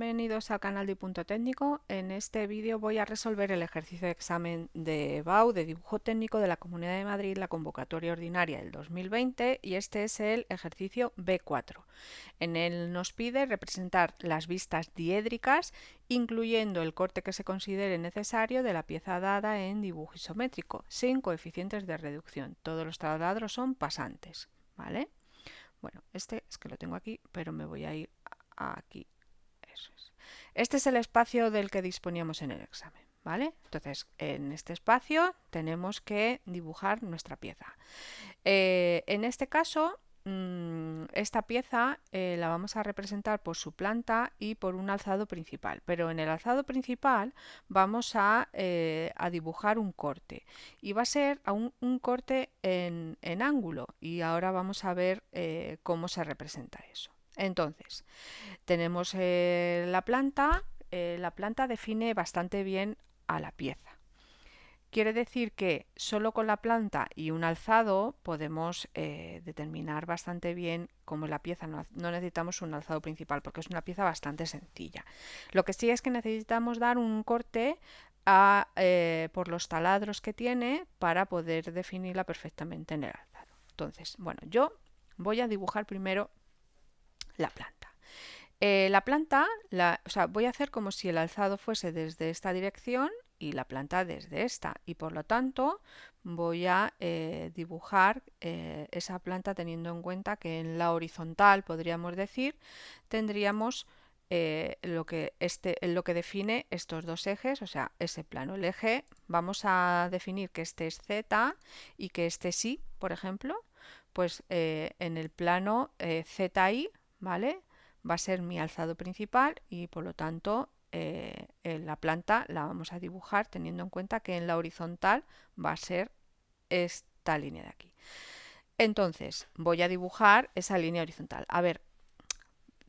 Bienvenidos al canal de Punto Técnico. En este vídeo voy a resolver el ejercicio de examen de BAU de dibujo técnico de la Comunidad de Madrid, la convocatoria ordinaria del 2020, y este es el ejercicio B4. En él nos pide representar las vistas diédricas, incluyendo el corte que se considere necesario de la pieza dada en dibujo isométrico, sin coeficientes de reducción. Todos los taladros son pasantes, ¿vale? Bueno, este es que lo tengo aquí, pero me voy a ir aquí. Eso es. Este es el espacio del que disponíamos en el examen, ¿vale? Entonces, en este espacio tenemos que dibujar nuestra pieza. En este caso, esta pieza la vamos a representar por su planta y por un alzado principal, pero en el alzado principal vamos a dibujar un corte, y va a ser un corte en ángulo, y ahora vamos a ver cómo se representa eso. Entonces, tenemos la planta define bastante bien a la pieza. Quiere decir que solo con la planta y un alzado podemos determinar bastante bien cómo es la pieza. No necesitamos un alzado principal porque es una pieza bastante sencilla. Lo que sí es que necesitamos dar un corte por los taladros que tiene para poder definirla perfectamente en el alzado. Entonces, bueno, yo voy a dibujar primero la planta. Voy a hacer como si el alzado fuese desde esta dirección y la planta desde esta, y por lo tanto voy a dibujar esa planta teniendo en cuenta que en la horizontal, podríamos decir, tendríamos lo que define estos dos ejes, o sea, ese plano. El eje vamos a definir que este es Z y que este sí, por ejemplo, pues en el plano ZI, ¿vale?, va a ser mi alzado principal, y por lo tanto la planta la vamos a dibujar teniendo en cuenta que en la horizontal va a ser esta línea de aquí. Entonces voy a dibujar esa línea horizontal. A ver,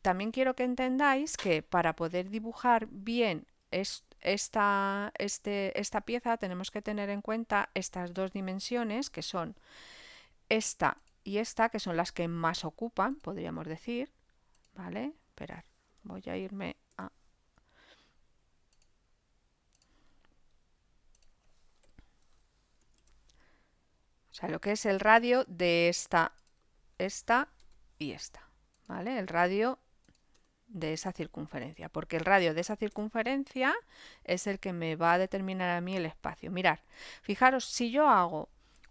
también quiero que entendáis que para poder dibujar bien esta pieza tenemos que tener en cuenta estas dos dimensiones, que son esta y esta, que son las que más ocupan, podríamos decir, ¿vale? Esperar, voy a irme a... O sea, lo que es el radio de esta y esta, ¿vale? El radio de esa circunferencia, porque el radio de esa circunferencia es el que me va a determinar a mí el espacio. Mirad, fijaros, si yo hago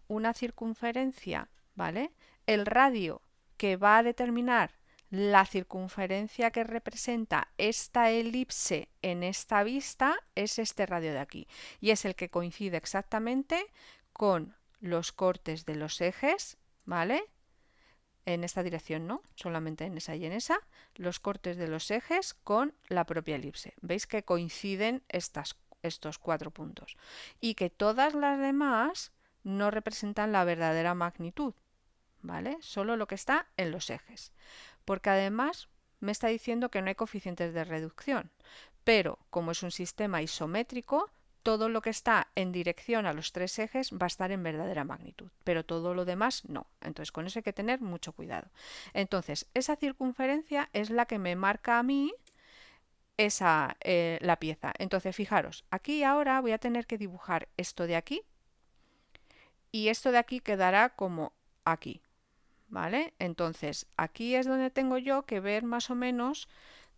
una circunferencia, ¿vale?, el radio que va a determinar la circunferencia que representa esta elipse en esta vista es este radio de aquí, y es el que coincide exactamente con los cortes de los ejes, ¿vale?, en esta dirección no, solamente en esa y en esa, los cortes de los ejes con la propia elipse. Veis que coinciden estos 4 puntos, y que todas las demás no representan la verdadera magnitud, ¿vale? Solo lo que está en los ejes, porque además me está diciendo que no hay coeficientes de reducción, pero como es un sistema isométrico, todo lo que está en dirección a los tres ejes va a estar en verdadera magnitud, pero todo lo demás no. Entonces con eso hay que tener mucho cuidado. Entonces esa circunferencia es la que me marca a mí la pieza. Entonces fijaros, aquí ahora voy a tener que dibujar esto de aquí, y esto de aquí quedará como aquí, ¿vale? Entonces aquí es donde tengo yo que ver más o menos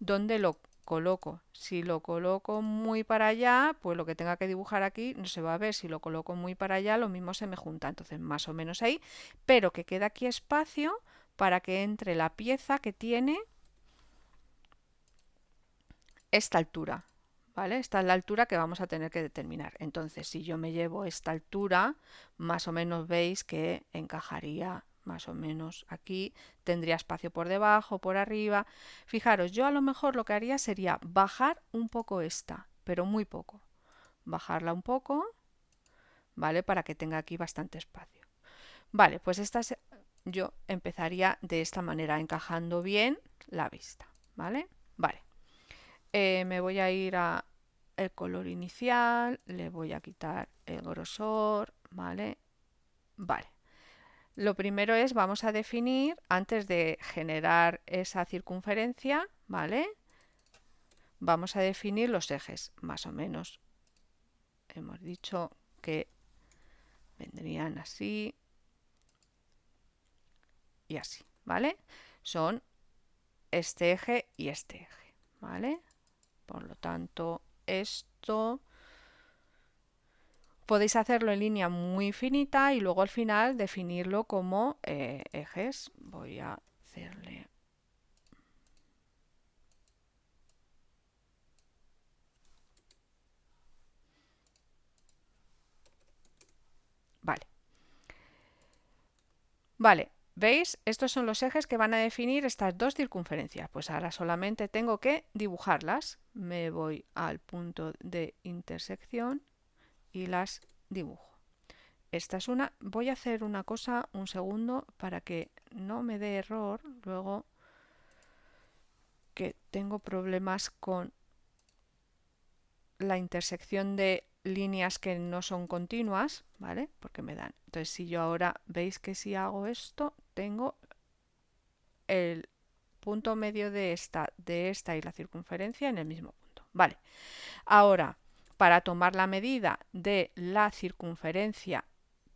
dónde lo coloco. Si lo coloco muy para allá, pues lo que tenga que dibujar aquí no se va a ver. Si lo coloco muy para allá, lo mismo se me junta. Entonces más o menos ahí, pero que queda aquí espacio para que entre la pieza que tiene esta altura, ¿vale? Esta es la altura que vamos a tener que determinar. Entonces, si yo me llevo esta altura, más o menos veis que encajaría más o menos aquí, tendría espacio por debajo, por arriba. Fijaros, yo a lo mejor lo que haría sería bajar un poco esta, pero muy poco. Bajarla un poco, ¿vale? Para que tenga aquí bastante espacio. Vale, pues yo empezaría de esta manera, encajando bien la vista, ¿vale? Vale. Me voy a ir a el color inicial, le voy a quitar el grosor, ¿vale? Vale. Lo primero es, vamos a definir, antes de generar esa circunferencia, ¿vale?, vamos a definir los ejes, más o menos. Hemos dicho que vendrían así y así, ¿vale? Son este eje y este eje, ¿vale? Por lo tanto, esto podéis hacerlo en línea muy finita y luego al final definirlo como ejes. Voy a hacerle... Vale. Vale, ¿veis? Estos son los ejes que van a definir estas dos circunferencias. Pues ahora solamente tengo que dibujarlas. Me voy al punto de intersección y las dibujo. Esta es una. Voy a hacer una cosa un segundo para que no me dé error luego, que tengo problemas con la intersección de líneas que no son continuas, ¿vale? Porque me dan. Entonces, si yo ahora veis que si hago esto, tengo el punto medio de esta y la circunferencia en el mismo punto. Vale. Ahora, para tomar la medida de la circunferencia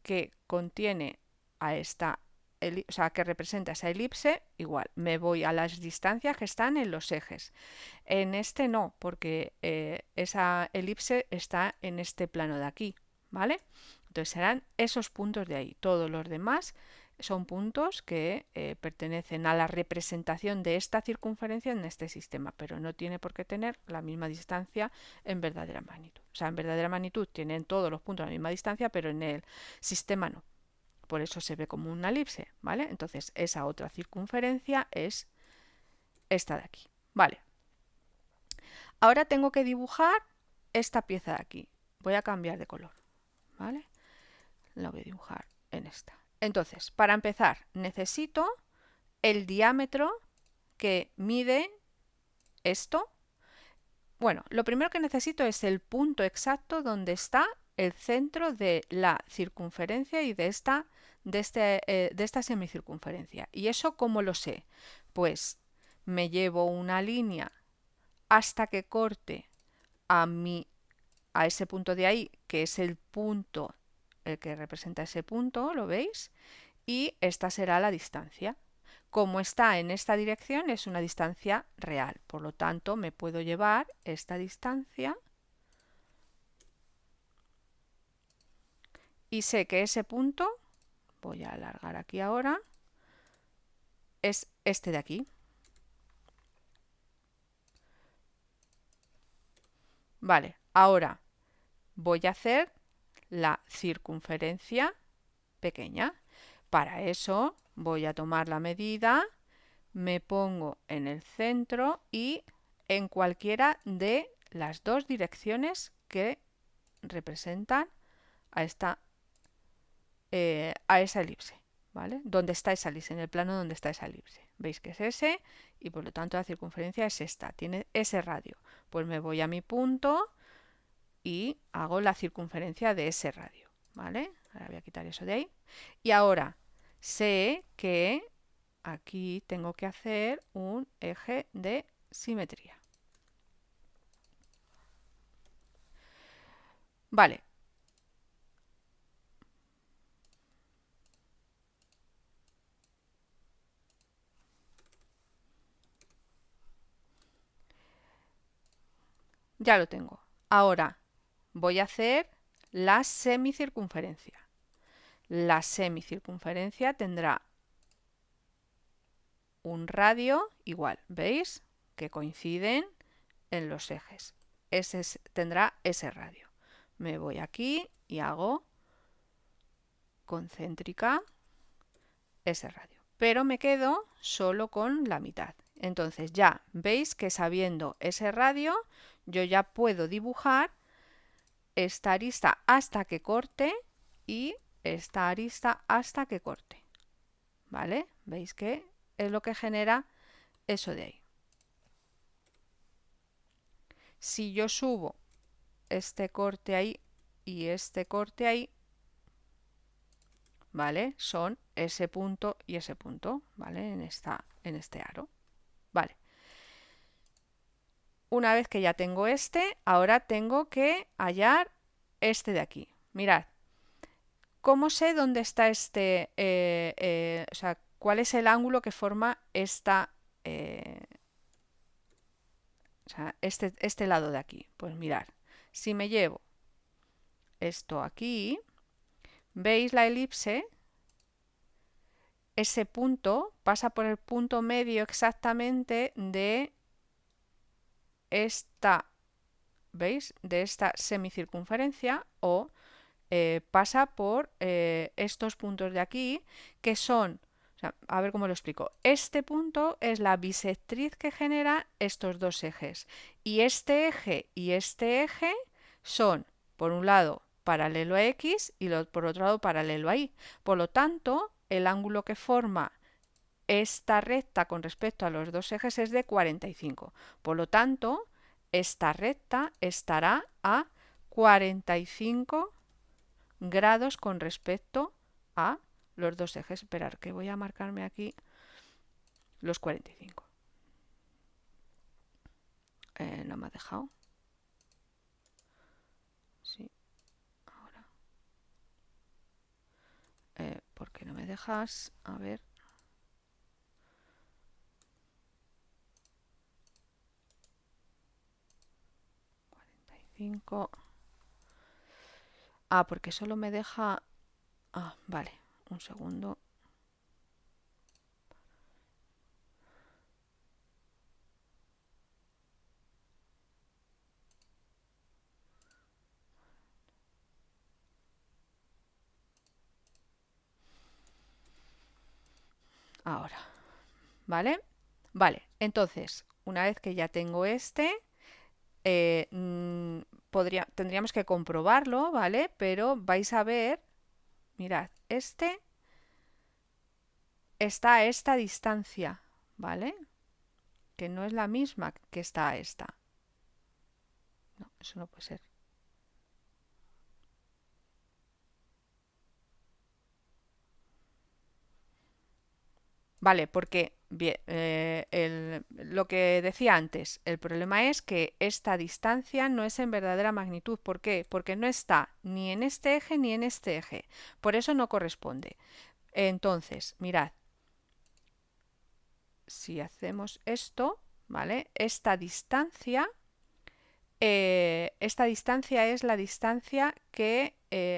que contiene a esta, o sea, que representa esa elipse, igual, me voy a las distancias que están en los ejes. En este no, porque esa elipse está en este plano de aquí, ¿vale? Entonces serán esos puntos de ahí. Todos los demás son puntos que pertenecen a la representación de esta circunferencia en este sistema, pero no tiene por qué tener la misma distancia en verdadera magnitud. O sea, en verdadera magnitud tienen todos los puntos la misma distancia, pero en el sistema no. Por eso se ve como una elipse, ¿vale? Entonces esa otra circunferencia es esta de aquí, ¿vale? Ahora tengo que dibujar esta pieza de aquí. Voy a cambiar de color, ¿vale? La voy a dibujar en esta. Entonces, para empezar, necesito el diámetro que mide esto. Bueno, lo primero que necesito es el punto exacto donde está el centro de la circunferencia y de esta semicircunferencia. ¿Y eso cómo lo sé? Pues me llevo una línea hasta que corte a ese punto de ahí, que es el punto, el que representa ese punto, ¿lo veis? Y esta será la distancia. Como está en esta dirección, es una distancia real. Por lo tanto, me puedo llevar esta distancia y sé que ese punto, voy a alargar aquí ahora, es este de aquí. Vale, ahora voy a hacer la circunferencia pequeña. Para eso voy a tomar la medida, me pongo en el centro y en cualquiera de las dos direcciones que representan a esa elipse, ¿vale? ¿Dónde está esa elipse? En el plano donde está esa elipse. Veis que es ese y por lo tanto la circunferencia es esta, tiene ese radio. Pues me voy a mi punto y hago la circunferencia de ese radio, ¿vale? Ahora voy a quitar eso de ahí. Y ahora sé que aquí tengo que hacer un eje de simetría. Vale. Ya lo tengo. Ahora voy a hacer la semicircunferencia. La semicircunferencia tendrá un radio igual, ¿veis? Que coinciden en los ejes. Tendrá ese radio. Me voy aquí y hago concéntrica ese radio. Pero me quedo solo con la mitad. Entonces ya veis que sabiendo ese radio, yo ya puedo dibujar esta arista hasta que corte y esta arista hasta que corte. ¿Vale? ¿Veis que es lo que genera eso de ahí? Si yo subo este corte ahí y este corte ahí, ¿vale? Son ese punto y ese punto, ¿vale? En este aro. Vale. Una vez que ya tengo este, ahora tengo que hallar este de aquí. Mirad, ¿cómo sé dónde está o sea, cuál es el ángulo que forma o sea, este lado de aquí? Pues mirad, si me llevo esto aquí, ¿veis la elipse? Ese punto pasa por el punto medio exactamente de esta, ¿veis? De esta semicircunferencia o pasa por estos puntos de aquí que son, o sea, a ver cómo lo explico. Este punto es la bisectriz que genera estos dos ejes y este eje son, por un lado, paralelo a X y por otro lado paralelo a Y. Por lo tanto, el ángulo que forma esta recta con respecto a los dos ejes es de 45. Por lo tanto, esta recta estará a 45 grados con respecto a los dos ejes. Esperar que voy a marcarme aquí los 45. No me ha dejado. Sí, ahora. ¿Por qué no me dejas? A ver. 45. Ah, porque solo me deja... Ah, vale. Un segundo. Ahora. ¿Vale? Vale. Entonces, una vez que ya tengo este, eh, mm, tendríamos que comprobarlo, ¿vale? Pero vais a ver, mirad, este está a esta distancia, ¿vale? Que no es la misma que está a esta. No, eso no puede ser. Vale, porque bien, lo que decía antes, el problema es que esta distancia no es en verdadera magnitud. ¿Por qué? Porque no está ni en este eje ni en este eje. Por eso no corresponde. Entonces, mirad, si hacemos esto, ¿vale? Esta distancia es la distancia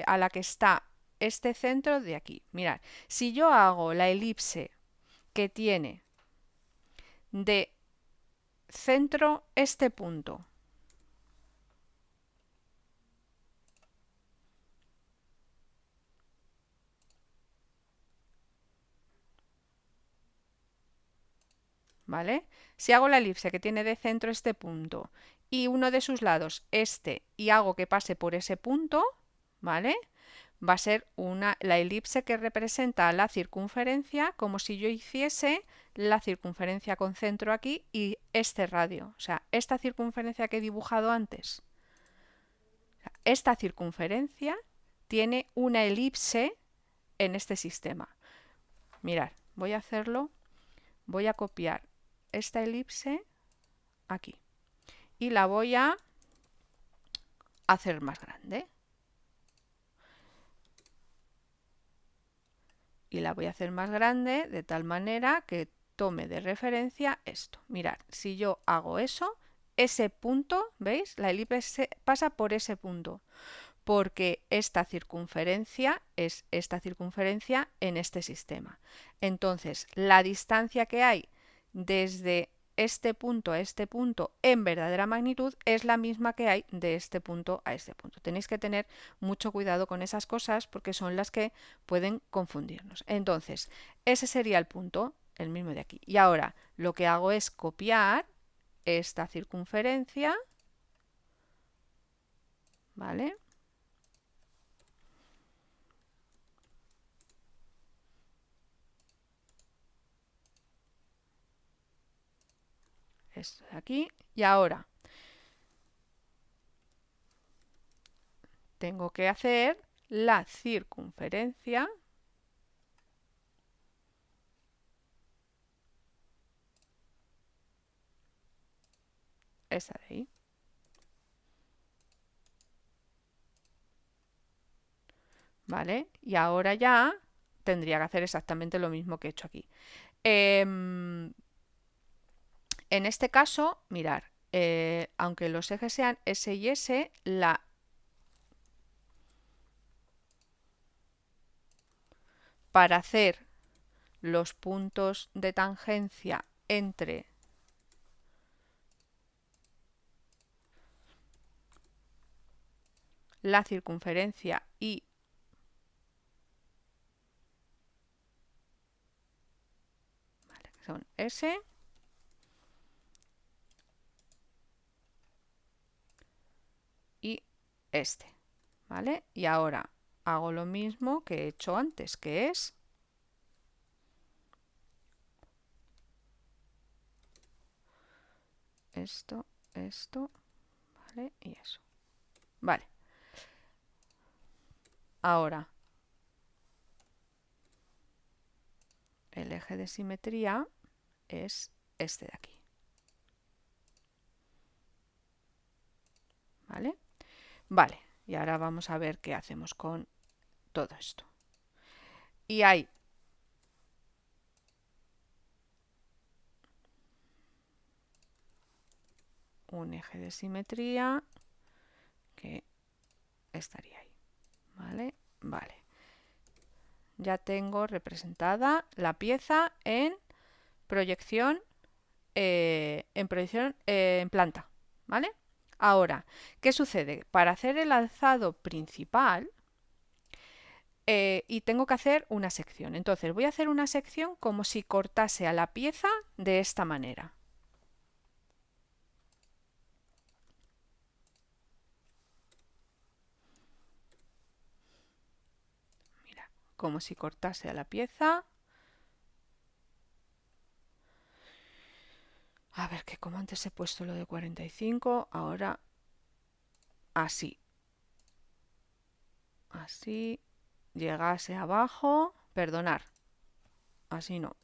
a la que está este centro de aquí. Mirad, si yo hago la elipse que tiene de centro este punto, ¿vale? Si hago la elipse que tiene de centro este punto y uno de sus lados este y hago que pase por ese punto, ¿vale? Va a ser la elipse que representa la circunferencia como si yo hiciese la circunferencia con centro aquí y este radio, o sea, esta circunferencia que he dibujado antes. Esta circunferencia tiene una elipse en este sistema. Mirad, voy a hacerlo, voy a copiar esta elipse aquí y la voy a hacer más grande. Y la voy a hacer más grande de tal manera que tome de referencia esto. Mirad, si yo hago eso, ese punto, ¿veis? La elipse pasa por ese punto, porque esta circunferencia es esta circunferencia en este sistema. Entonces, la distancia que hay desde este punto a este punto en verdadera magnitud es la misma que hay de este punto a este punto. Tenéis que tener mucho cuidado con esas cosas porque son las que pueden confundirnos. Entonces, ese sería el punto, el mismo de aquí. Y ahora lo que hago es copiar esta circunferencia, ¿vale? Esto de aquí. Y ahora tengo que hacer la circunferencia esta de ahí. ¿Vale? Y ahora ya tendría que hacer exactamente lo mismo que he hecho aquí. En este caso, mirar, aunque los ejes sean S y S, para hacer los puntos de tangencia entre la circunferencia y son S y este, ¿vale? Y ahora hago lo mismo que he hecho antes, que es esto, ¿vale? Y eso. Vale. Ahora, el eje de simetría es este de aquí. ¿Vale? Vale. Y ahora vamos a ver qué hacemos con todo esto. Y hay un eje de simetría que estaría ahí. ¿Vale? Vale. Ya tengo representada la pieza en proyección en planta, ¿vale? Ahora, ¿qué sucede? Para hacer el alzado principal y tengo que hacer una sección. Entonces voy a hacer una sección como si cortase a la pieza de esta manera. Mira, como si cortase a la pieza. A ver, que como antes he puesto lo de 45, ahora así. Así, llegase abajo, perdonar, así no.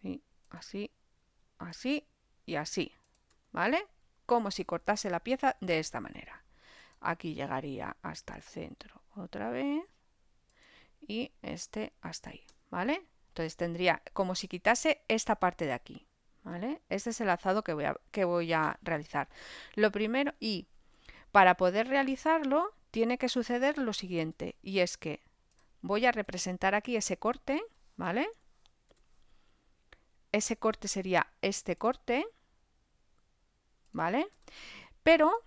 Sí, así, así y así, ¿vale? Como si cortase la pieza de esta manera. Aquí llegaría hasta el centro otra vez y este hasta ahí, ¿vale? Entonces tendría como si quitase esta parte de aquí, ¿vale? Este es el alzado que voy a realizar. Lo primero, y para poder realizarlo, tiene que suceder lo siguiente, y es que voy a representar aquí ese corte, ¿vale? Ese corte sería este corte, ¿vale? Pero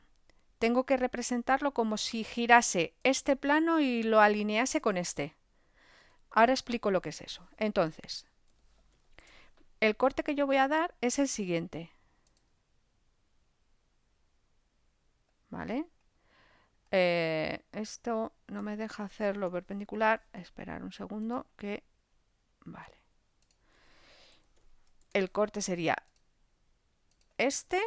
tengo que representarlo como si girase este plano y lo alinease con este. Ahora explico lo que es eso. Entonces, el corte que yo voy a dar es el siguiente. ¿Vale? Esto no me deja hacerlo perpendicular. Esperar un segundo que... Vale. El corte sería este.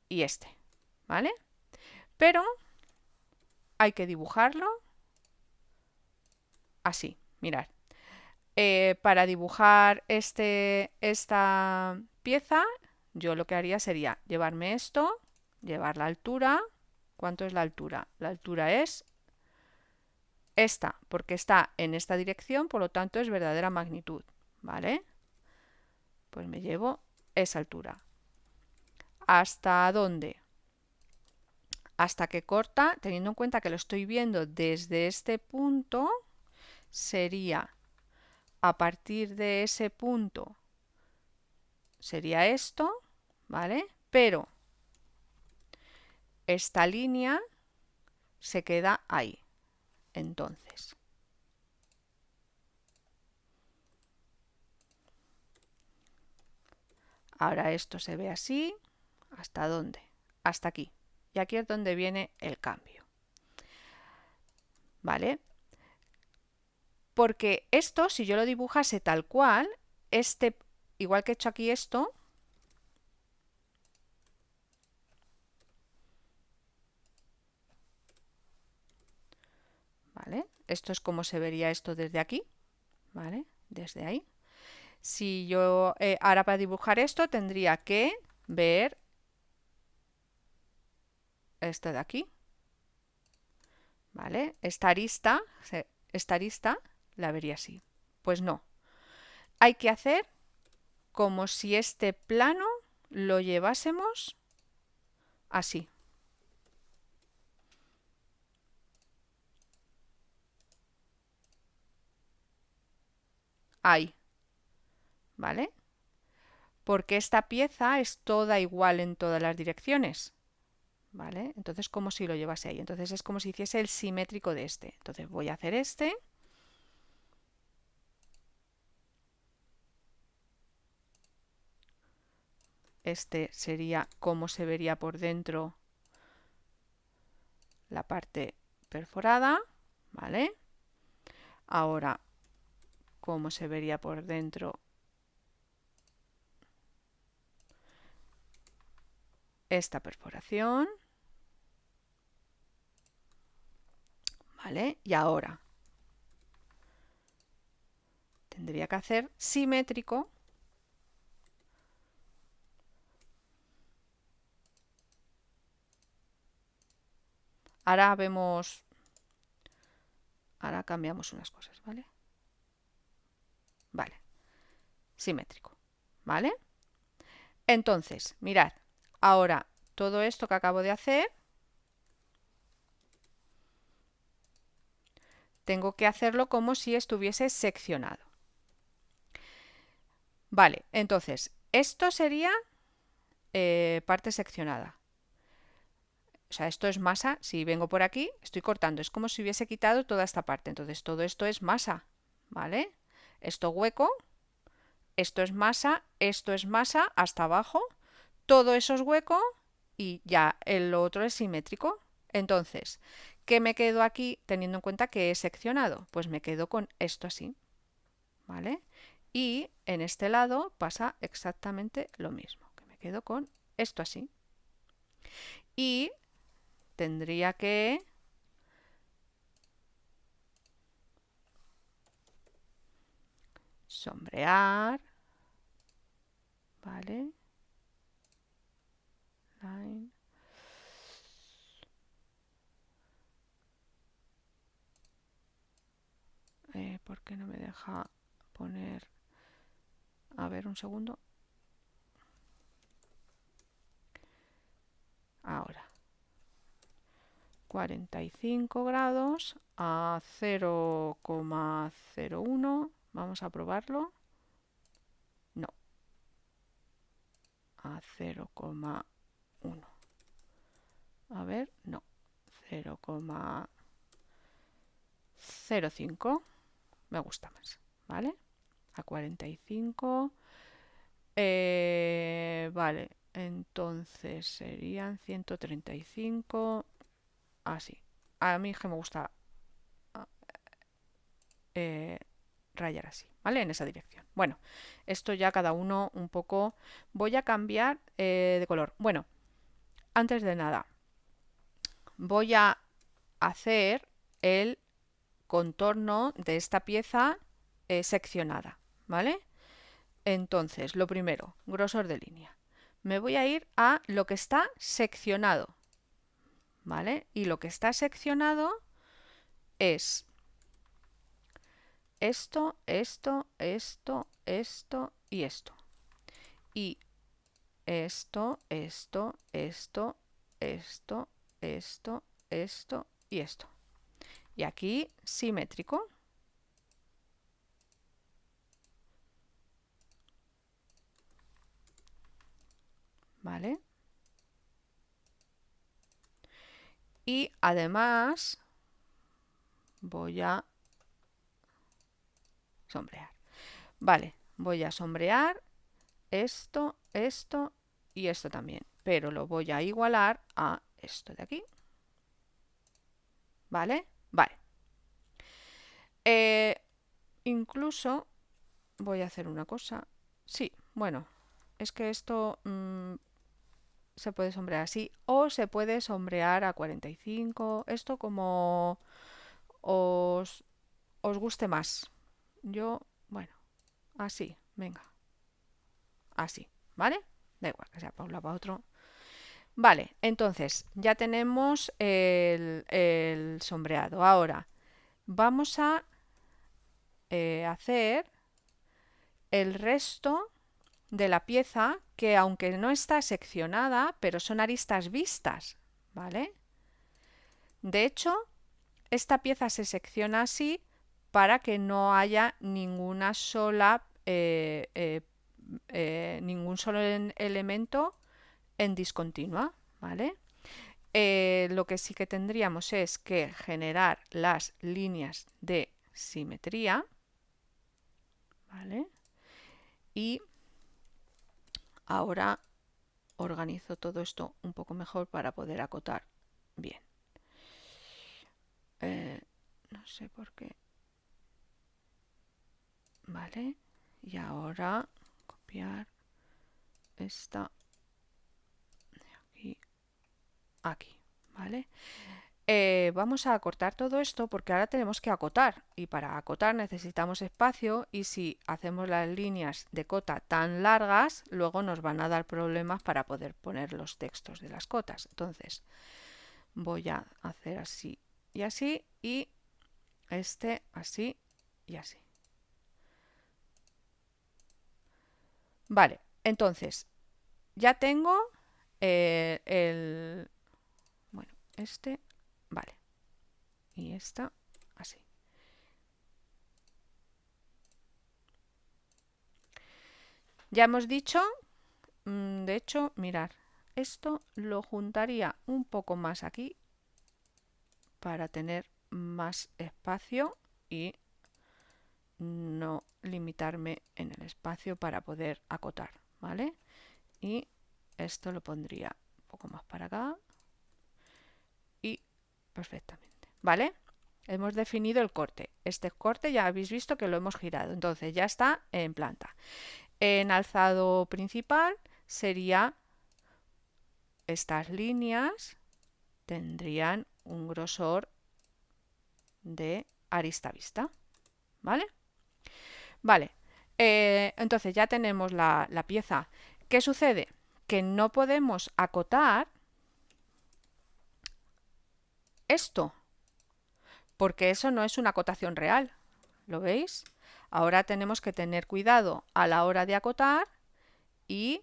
Y este. ¿Vale? Pero hay que dibujarlo así. Mirad. Para dibujar esta pieza, yo lo que haría sería llevarme esto, llevar la altura. ¿Cuánto es la altura? La altura es esta, porque está en esta dirección, por lo tanto es verdadera magnitud, ¿vale? Pues me llevo esa altura. ¿Hasta dónde? Hasta que corta, teniendo en cuenta que lo estoy viendo desde este punto, sería a partir de ese punto, sería esto, ¿vale? Pero esta línea se queda ahí. Entonces, ahora esto se ve así. ¿Hasta dónde? Hasta aquí. Y aquí es donde viene el cambio. ¿Vale? Porque esto, si yo lo dibujase tal cual, igual que he hecho aquí esto, ¿vale? Esto es como se vería esto desde aquí, ¿vale? Desde ahí. Si yo ahora para dibujar esto tendría que ver esto de aquí, ¿vale? Esta arista la vería así. Pues no. Hay que hacer como si este plano lo llevásemos así. Ahí, ¿vale? Porque esta pieza es toda igual en todas las direcciones, ¿vale? Entonces como si lo llevase ahí. Entonces es como si hiciese el simétrico de este. Entonces voy a hacer este. Este sería como se vería por dentro la parte perforada, ¿vale? Ahora, cómo se vería por dentro esta perforación, ¿vale? Y ahora tendría que hacer simétrico ahora vemos, ahora cambiamos unas cosas, ¿vale? Vale, simétrico, ¿vale? Entonces, mirad, ahora todo esto que acabo de hacer, tengo que hacerlo como si estuviese seccionado. Vale, entonces, esto sería parte seccionada. O sea, esto es masa. Si vengo por aquí, estoy cortando. Es como si hubiese quitado toda esta parte. Entonces, todo esto es masa, ¿vale? Esto hueco, esto es masa hasta abajo. Todo eso es hueco y ya el otro es simétrico. Entonces, ¿qué me quedo aquí teniendo en cuenta que he seccionado? Pues me quedo con esto así, ¿vale? Y en este lado pasa exactamente lo mismo, que me quedo con esto así. Y tendría que sombrear, ¿vale? Line. ¿Por qué no me deja poner? A ver, un segundo. Ahora. 45 grados a 0,01. Vamos a probarlo. No. A 0,1. A ver, no. 0,05. Me gusta más. ¿Vale? A 45. Vale. Entonces serían 135. Así. A mí es que me gusta eh, rayar así, ¿vale? En esa dirección. Bueno, esto ya cada uno un poco. Voy a cambiar de color. Bueno, antes de nada, voy a hacer el contorno de esta pieza seccionada, ¿vale? Entonces, lo primero, grosor de línea. Me voy a ir a lo que está seccionado, ¿vale? Y lo que está seccionado es esto, esto, esto, esto y esto. Y esto, esto, esto, esto, esto, esto y esto. Y aquí simétrico. ¿Vale? Y además voy a sombrear. Vale, voy a sombrear esto, esto y esto también. Pero lo voy a igualar a esto de aquí. ¿Vale? Vale. Incluso voy a hacer una cosa. Sí, bueno, es que esto se puede sombrear así o se puede sombrear a 45. Esto como os, os guste más. Yo, bueno, así, venga, así, ¿vale? Da igual que sea para un lado para otro. Vale, entonces ya tenemos el sombreado. Ahora vamos a hacer el resto de la pieza, que aunque no está seccionada, pero son aristas vistas, ¿vale? De hecho, esta pieza se secciona así para que no haya ninguna sola ningún solo elemento en discontinua, ¿vale? Lo que sí que tendríamos es que generar las líneas de simetría, ¿vale? Y ahora organizo todo esto un poco mejor para poder acotar bien. No sé por qué. Vale. Y ahora copiar esta de aquí, aquí, ¿vale? Vamos a acortar todo esto porque ahora tenemos que acotar y para acotar necesitamos espacio y si hacemos las líneas de cota tan largas luego nos van a dar problemas para poder poner los textos de las cotas. Entonces voy a hacer así y este así y así. Vale, entonces ya tengo bueno, este, vale, y esta así. Ya hemos dicho, de hecho, mirar, esto lo juntaría un poco más aquí para tener más espacio y no limitarme en el espacio para poder acotar, ¿vale? Y esto lo pondría un poco más para acá y perfectamente, ¿vale? Hemos definido el corte. Este corte ya habéis visto que lo hemos girado, entonces ya está en planta. En alzado principal sería estas líneas tendrían un grosor de arista vista, ¿vale? Vale, entonces ya tenemos la pieza. ¿Qué sucede? Que no podemos acotar esto, porque eso no es una acotación real, ¿lo veis? Ahora tenemos que tener cuidado a la hora de acotar y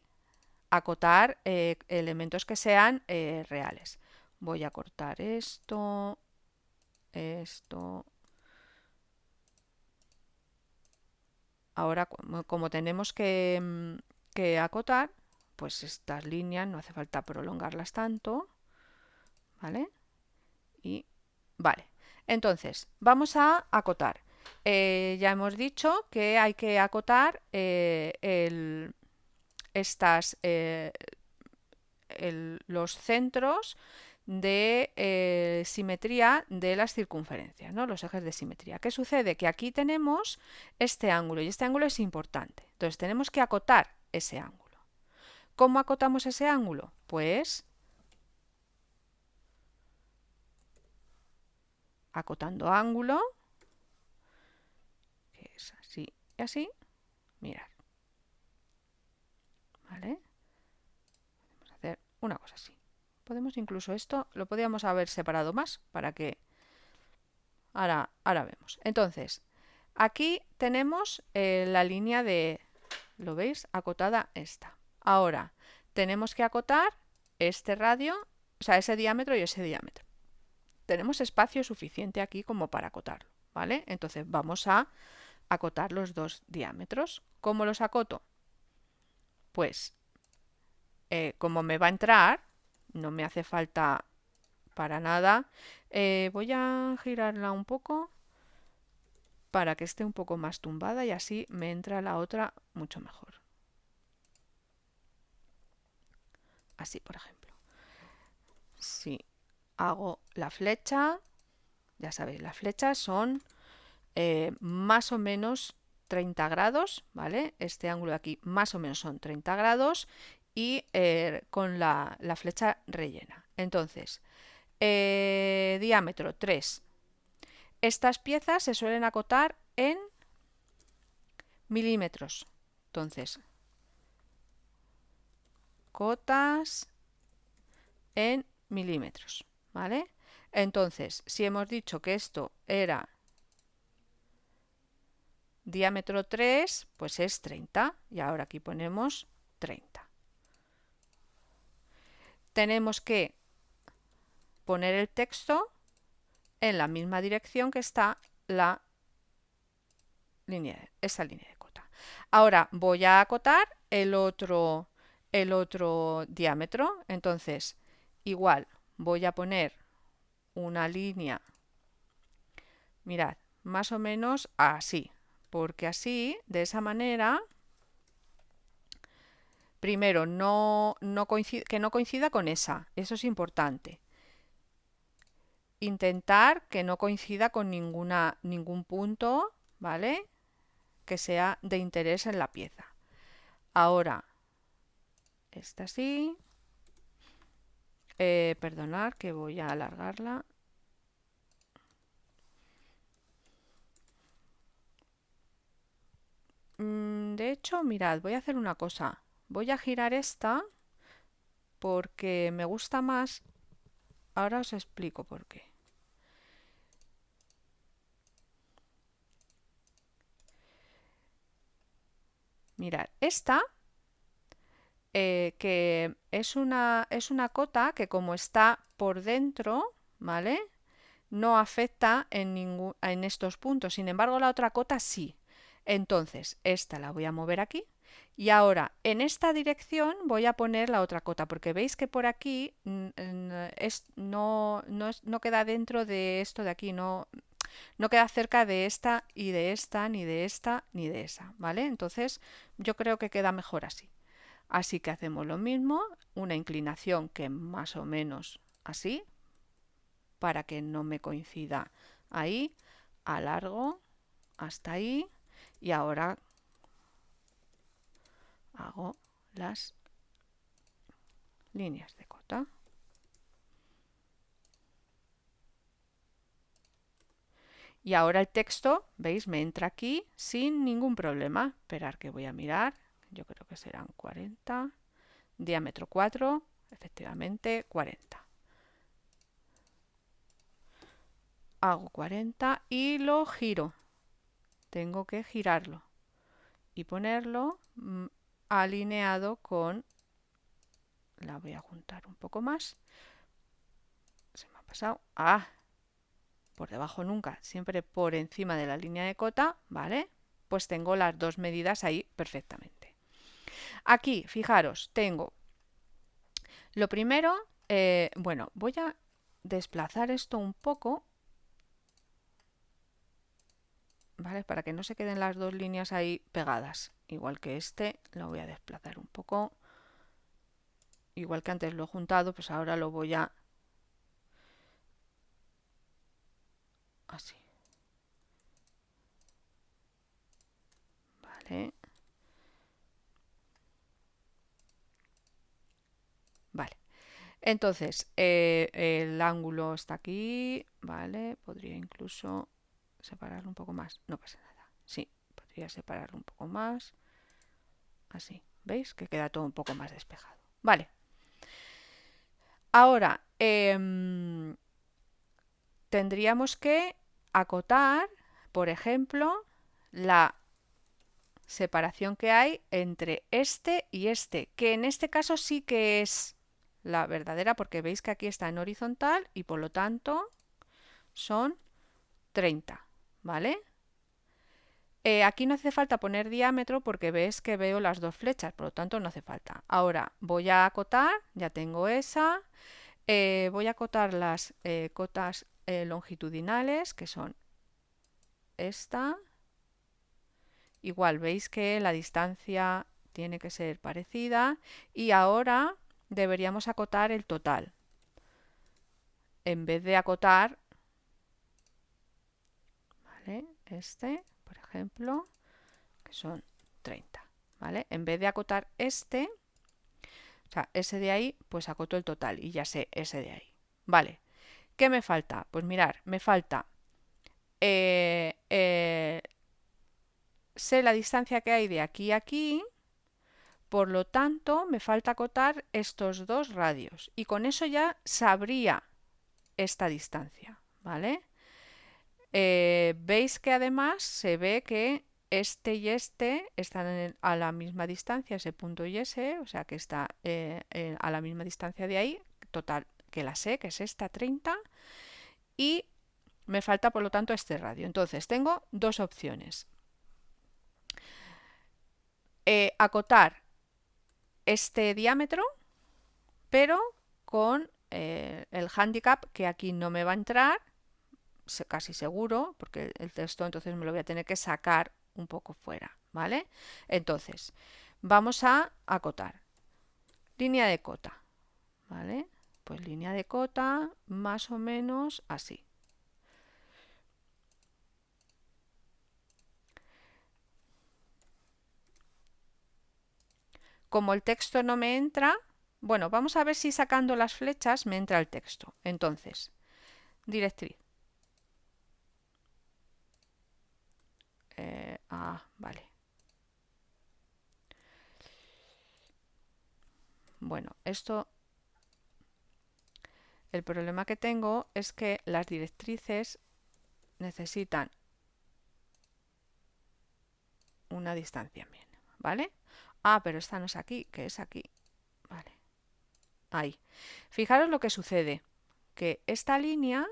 acotar elementos que sean reales. Voy a cortar esto, esto. Ahora, como tenemos que acotar, pues estas líneas no hace falta prolongarlas tanto, ¿vale? Y vale, entonces vamos a acotar. Ya hemos dicho que hay que acotar los centros de simetría de las circunferencias, ¿no? Los ejes de simetría. ¿Qué sucede? Que aquí tenemos este ángulo y este ángulo es importante. Entonces tenemos que acotar ese ángulo. ¿Cómo acotamos ese ángulo? Pues acotando ángulo, que es así y así, mirad. ¿Vale? Vamos a hacer una cosa así. Podemos incluso esto, lo podríamos haber separado más para que... Ahora vemos. Entonces, aquí tenemos la línea de... ¿Lo veis? Acotada esta. Ahora, tenemos que acotar este radio, o sea, ese diámetro y ese diámetro. Tenemos espacio suficiente aquí como para acotarlo, ¿vale? Entonces vamos a acotar los dos diámetros. ¿Cómo los acoto? Pues, como me va a entrar, no me hace falta para nada. Voy a girarla un poco para que esté un poco más tumbada y así me entra la otra mucho mejor. Así, por ejemplo. Si hago la flecha, ya sabéis, las flechas son más o menos 30 grados, ¿vale? Este ángulo de aquí más o menos son 30 grados y con la flecha rellena. Entonces, diámetro 3. Estas piezas se suelen acotar en milímetros. Entonces, cotas en milímetros, ¿vale? Entonces, si hemos dicho que esto era diámetro 3, pues es 30. Y ahora aquí ponemos 30. Tenemos que poner el texto en la misma dirección que está esa línea de cota. Ahora voy a acotar el otro diámetro. Entonces, igual voy a poner una línea, mirad, más o menos así, porque así, de esa manera, primero, que no coincida con esa, eso es importante. Intentar que no coincida con ningún punto, ¿vale? Que sea de interés en la pieza. Ahora, esta sí. Perdonad que voy a alargarla. De hecho, mirad, voy a hacer una cosa. Voy a girar esta porque me gusta más. Ahora os explico por qué. Mirad, esta que es una cota que como está por dentro, ¿vale? No afecta en estos puntos. Sin embargo, la otra cota sí. Entonces, esta la voy a mover aquí. Y ahora, en esta dirección voy a poner la otra cota, porque veis que por aquí no queda dentro de esto de aquí, no queda cerca de esta y de esta, ni de esta, ni de esa, ¿vale? Entonces, yo creo que queda mejor así. Así que hacemos lo mismo, una inclinación que más o menos así, para que no me coincida ahí, alargo hasta ahí y ahora hago las líneas de cota. Y ahora el texto, ¿veis? Me entra aquí sin ningún problema. Esperar que voy a mirar. Yo creo que serán 40. Diámetro 4, efectivamente 40. Hago 40 y lo giro. Tengo que girarlo y ponerlo alineado con... La voy a juntar un poco más. Se me ha pasado. Ah, por debajo nunca, siempre por encima de la línea de cota, ¿vale? Pues tengo las dos medidas ahí perfectamente. Aquí, fijaros, tengo lo primero, bueno, voy a desplazar esto un poco, ¿vale? Para que no se queden las dos líneas ahí pegadas. Igual que este, lo voy a desplazar un poco. Igual que antes lo he juntado, pues ahora lo voy a... así. Vale. Vale. Entonces, el ángulo está aquí, ¿vale? Podría incluso separarlo un poco más. No pasa nada. Sí, podría separarlo un poco más. Así, ¿veis? Que queda todo un poco más despejado. Vale. Ahora, tendríamos que acotar, por ejemplo, la separación que hay entre este y este, que en este caso sí que es la verdadera, porque veis que aquí está en horizontal y por lo tanto son 30, ¿vale? Aquí no hace falta poner diámetro porque ves que veo las dos flechas, por lo tanto no hace falta. Ahora voy a acotar, ya tengo esa, voy a acotar las cotas longitudinales, que son esta. Igual veis que la distancia tiene que ser parecida y ahora deberíamos acotar el total. En vez de acotar, ¿vale? Este, por ejemplo, que son 30, ¿vale? En vez de acotar este, o sea, ese de ahí, pues acoto el total y ya sé ese de ahí. Vale, ¿qué me falta? Pues mirar, me falta eh, eh, sé la distancia que hay de aquí a aquí, por lo tanto me falta acotar estos dos radios y con eso ya sabría esta distancia, ¿vale? Veis que además se ve que este y este están a la misma distancia, ese punto y ese, o sea que está a la misma distancia de ahí, total, que la sé, que es esta 30, y me falta por lo tanto este radio. Entonces tengo dos opciones. Acotar este diámetro, pero con el handicap que aquí no me va a entrar, casi seguro, porque el texto entonces me lo voy a tener que sacar un poco fuera, ¿vale? Entonces, vamos a acotar. Línea de cota, ¿vale? Pues línea de cota más o menos así. Como el texto no me entra, bueno, vamos a ver si sacando las flechas me entra el texto. Entonces, directriz. Vale. Bueno, esto, el problema que tengo es que las directrices necesitan una distancia mínima, ¿vale? Pero esta no es aquí, que es aquí. Vale, ahí. Fijaros lo que sucede, que esta línea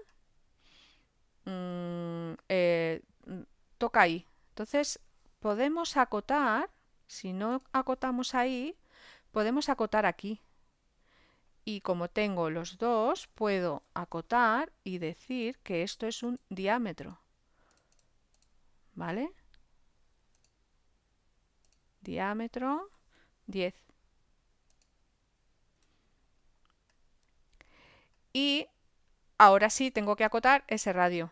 toca ahí. Entonces, podemos acotar, si no acotamos ahí, podemos acotar aquí. Y como tengo los dos, puedo acotar y decir que esto es un diámetro. ¿Vale? Diámetro 10. Y ahora sí tengo que acotar ese radio.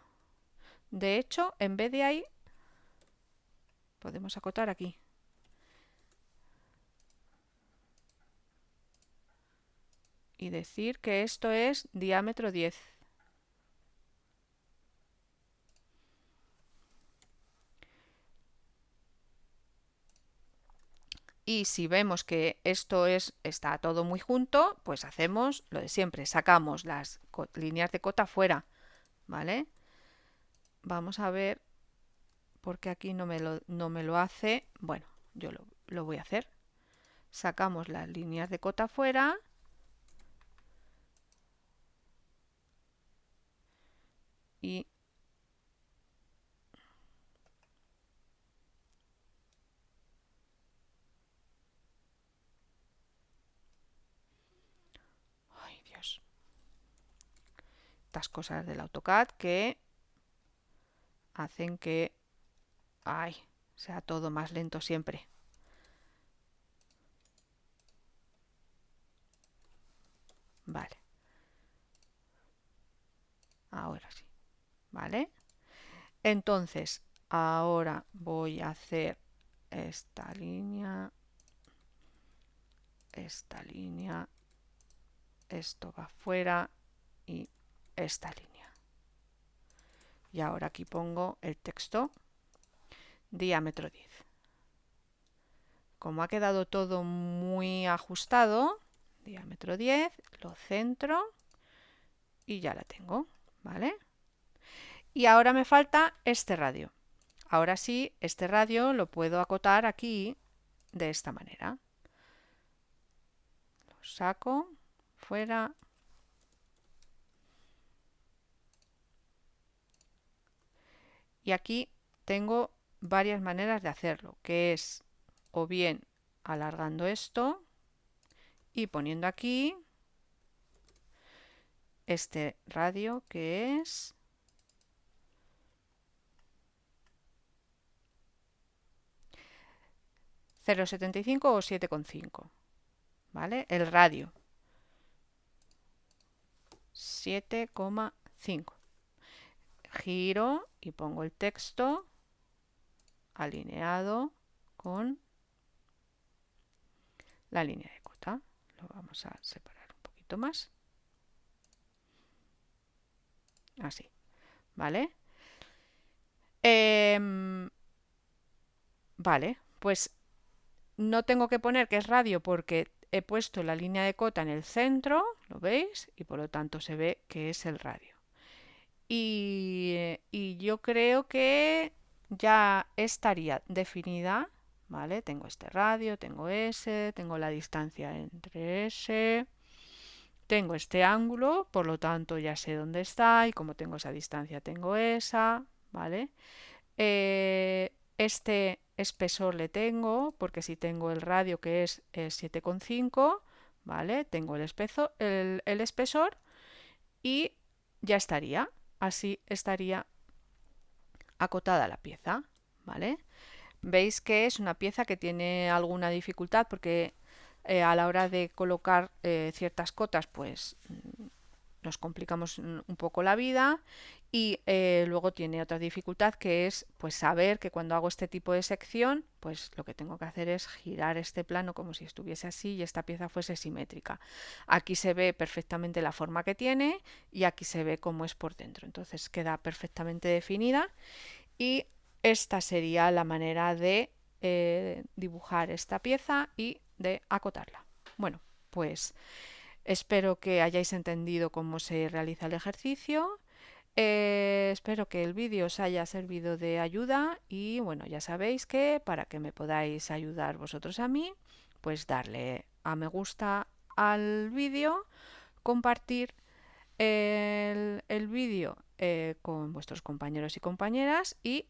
De hecho, en vez de ahí, podemos acotar aquí. Y decir que esto es diámetro 10. Y si vemos que esto está todo muy junto, pues hacemos lo de siempre, sacamos las líneas de cota fuera, ¿vale? Vamos a ver por qué aquí no me lo hace. Bueno, yo lo voy a hacer. Sacamos las líneas de cota fuera y ay, Dios. Estas cosas del AutoCAD que hacen que sea todo más lento siempre. Vale. Ahora sí. ¿Vale? Entonces, ahora voy a hacer esta línea, esto va fuera y esta línea. Y ahora aquí pongo el texto diámetro 10. Como ha quedado todo muy ajustado, diámetro 10, lo centro y ya la tengo, ¿vale? Y ahora me falta este radio. Ahora sí, este radio lo puedo acotar aquí de esta manera. Lo saco fuera. Y aquí tengo varias maneras de hacerlo, que es o bien alargando esto y poniendo aquí este radio que es 0,75 o 7,5, ¿vale? El radio 7,5. Giro y pongo el texto alineado con la línea de cota. Lo vamos a separar un poquito más. Así, ¿vale? Em, vale, pues no tengo que poner que es radio porque he puesto la línea de cota en el centro, ¿lo veis? Y por lo tanto se ve que es el radio. Y yo creo que ya estaría definida, ¿vale? Tengo este radio, tengo ese, tengo la distancia entre ese, tengo este ángulo, por lo tanto ya sé dónde está y como tengo esa distancia tengo esa, ¿vale? Este espesor le tengo, porque si tengo el radio que es 7,5, ¿vale? Tengo el espesor y ya estaría. Así estaría acotada la pieza, ¿vale? Veis que es una pieza que tiene alguna dificultad porque a la hora de colocar ciertas cotas, pues nos complicamos un poco la vida y luego tiene otra dificultad que es pues saber que cuando hago este tipo de sección pues lo que tengo que hacer es girar este plano como si estuviese así y esta pieza fuese simétrica. Aquí se ve perfectamente la forma que tiene y aquí se ve cómo es por dentro, entonces queda perfectamente definida y esta sería la manera de dibujar esta pieza y de acotarla. Bueno, pues espero que hayáis entendido cómo se realiza el ejercicio. Espero que el vídeo os haya servido de ayuda y bueno, ya sabéis que para que me podáis ayudar vosotros a mí, pues darle a me gusta al vídeo, compartir el vídeo con vuestros compañeros y compañeras y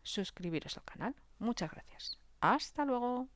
suscribiros al canal. Muchas gracias. Hasta luego.